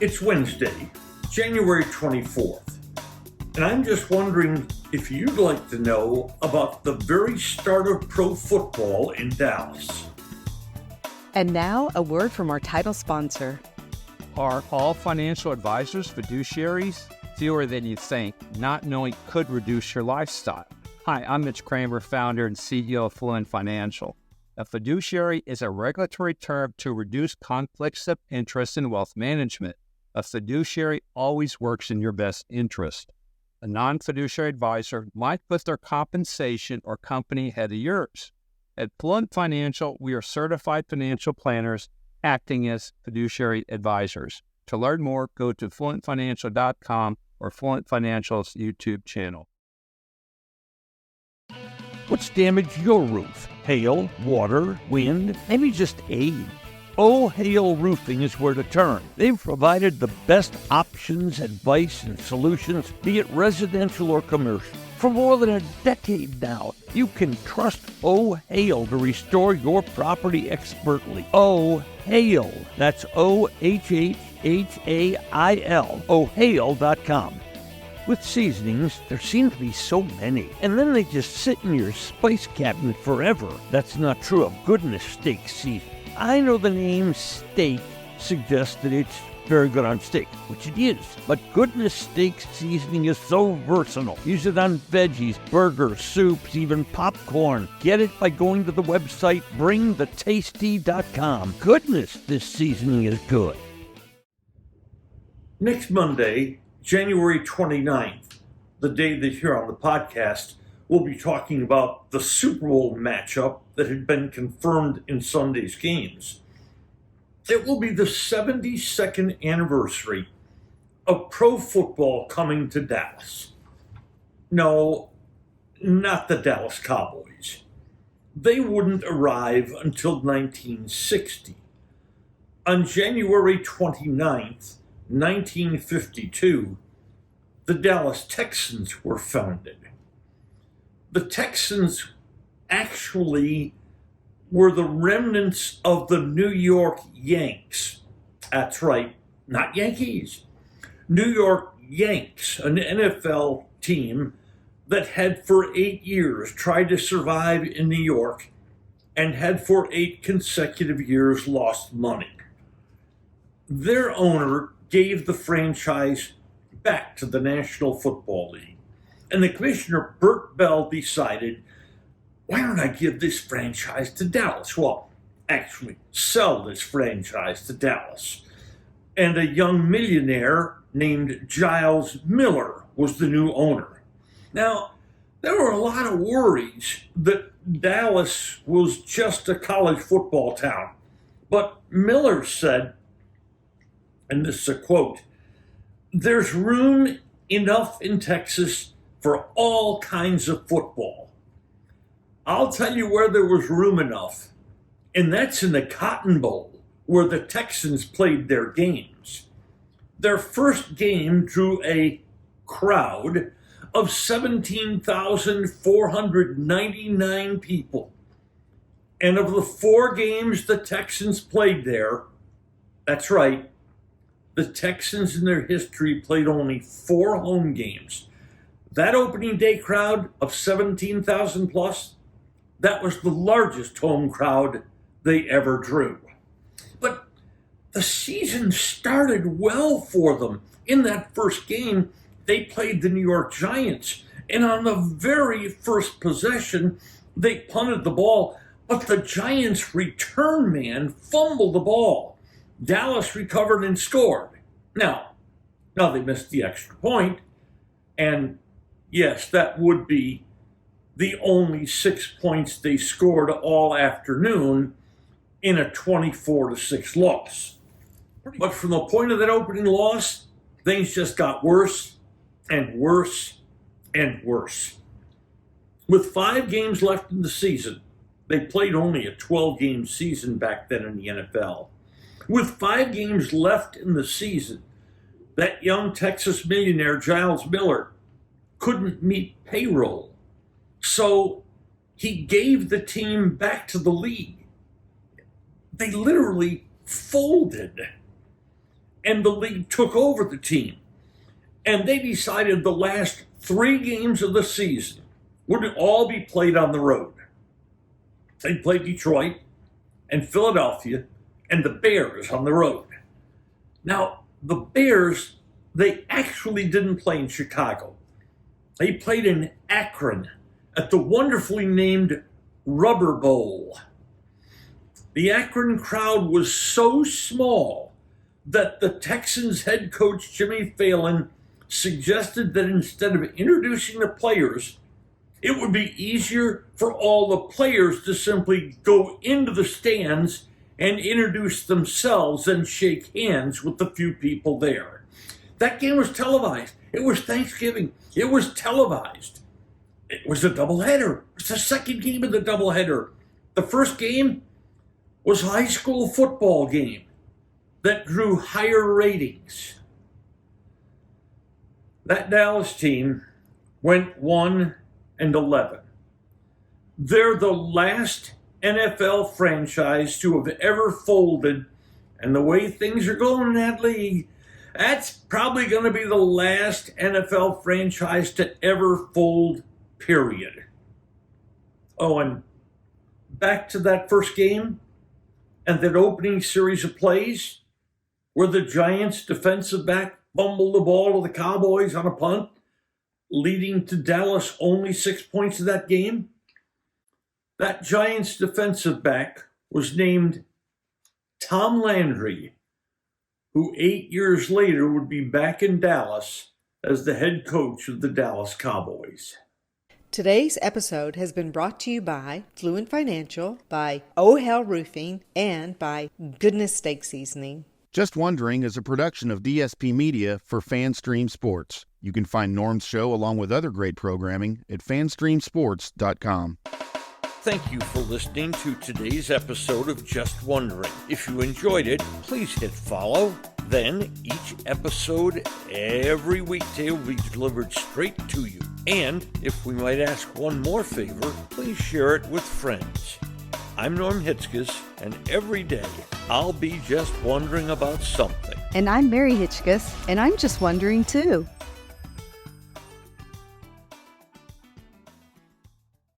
It's Wednesday, January 24th, and I'm just wondering if you'd like to know about the very start of pro football in Dallas. And now, a word from our title sponsor. Are all financial advisors fiduciaries? Fewer than you think. Not knowing could reduce your lifestyle. Hi, I'm Mitch Kramer, founder and CEO of Fluent Financial. A fiduciary is a regulatory term to reduce conflicts of interest in wealth management. A fiduciary always works in your best interest. A non-fiduciary advisor might put their compensation or company ahead of yours. At Fluent Financial, we are certified financial planners acting as fiduciary advisors. To learn more, go to fluentfinancial.com or Fluent Financial's YouTube channel. What's damaged your roof? Hail, water, wind, maybe just age. Oh Hail Roofing is where to turn. They've provided the best options, advice, and solutions, be it residential or commercial. For more than a decade now, you can trust Oh Hail to restore your property expertly. Oh Hail. That's OHHHAIL. OHail.com. With seasonings, there seem to be so many, and then they just sit in your spice cabinet forever. That's not true of Goodness Steak Seasoning. I know the name steak suggests that it's very good on steak, which it is, but Goodness Steak Seasoning is so versatile. Use it on veggies, burgers, soups, even popcorn. Get it by going to the website bringthetasty.com. Goodness, this seasoning is good. Next Monday, January 29th, the day that you're on the podcast, we'll be talking about the Super Bowl matchup that had been confirmed in Sunday's games. It will be the 72nd anniversary of pro football coming to Dallas. No, not the Dallas Cowboys. They wouldn't arrive until 1960. On January 29th, 1952, the Dallas Texans were founded. The Texans actually were the remnants of the New York Yanks. That's right, not Yankees. New York Yanks, an NFL team that had for 8 years tried to survive in New York and had for 8 consecutive years lost money. Their owner gave the franchise back to the National Football League. And the commissioner, Bert Bell, decided, why don't I give this franchise to Dallas? Well, actually, sell this franchise to Dallas. And a young millionaire named Giles Miller was the new owner. Now, there were a lot of worries that Dallas was just a college football town. But Miller said, and this is a quote, "There's room enough in Texas for all kinds of football. I'll tell you where there was room enough, and that's in the Cotton Bowl, where the Texans played their games. Their first game drew a crowd of 17,499 people. And of the 4 games the Texans played there, that's right, the Texans in their history played only 4 home games. That opening day crowd of 17,000 plus, that was the largest home crowd they ever drew. But the season started well for them. In that first game, they played the New York Giants. And on the very first possession, they punted the ball, but the Giants' return man fumbled the ball. Dallas recovered and scored. Now they missed the extra point, and yes, that would be the only 6 points they scored all afternoon in a 24-6 loss. But from the point of that opening loss, things just got worse and worse and worse. With 5 games left in the season, they played only a 12-game season back then in the NFL. With 5 games left in the season, that young Texas millionaire, Giles Miller, couldn't meet payroll. So he gave the team back to the league. They literally folded. and the league took over the team. And they decided the last 3 games of the season would all be played on the road. They played Detroit and Philadelphia and the Bears on the road. Now, the Bears, they actually didn't play in Chicago. They played in Akron at the wonderfully named Rubber Bowl. The Akron crowd was so small that the Texans head coach Jimmy Fallon suggested that instead of introducing the players, it would be easier for all the players to simply go into the stands and introduce themselves and shake hands with the few people there. That game was televised. It was Thanksgiving. It was televised. It was a doubleheader. It was the second game of the doubleheader. The first game was a high school football game that drew higher ratings. That Dallas team went 1-11. They're the last NFL franchise to have ever folded, and the way things are going in that league, that's probably going to be the last NFL franchise to ever fold, period. Oh, and back to that first game and that opening series of plays where the Giants' defensive back fumbled the ball to the Cowboys on a punt, leading to Dallas only 6 points in that game. That Giants defensive back was named Tom Landry, who 8 years later would be back in Dallas as the head coach of the Dallas Cowboys. Today's episode has been brought to you by Fluent Financial, by Oh Hell Roofing, and by Goodness Steak Seasoning. Just Wondering is a production of DSP Media for FanStream Sports. You can find Norm's show along with other great programming at fanstreamsports.com. Thank you for listening to today's episode of Just Wondering. If you enjoyed it, please hit follow. Then each episode every weekday will be delivered straight to you. And if we might ask one more favor, please share it with friends. I'm Norm Hitzges, and every day I'll be just wondering about something. And I'm Mary Hitchkus, and I'm just wondering too.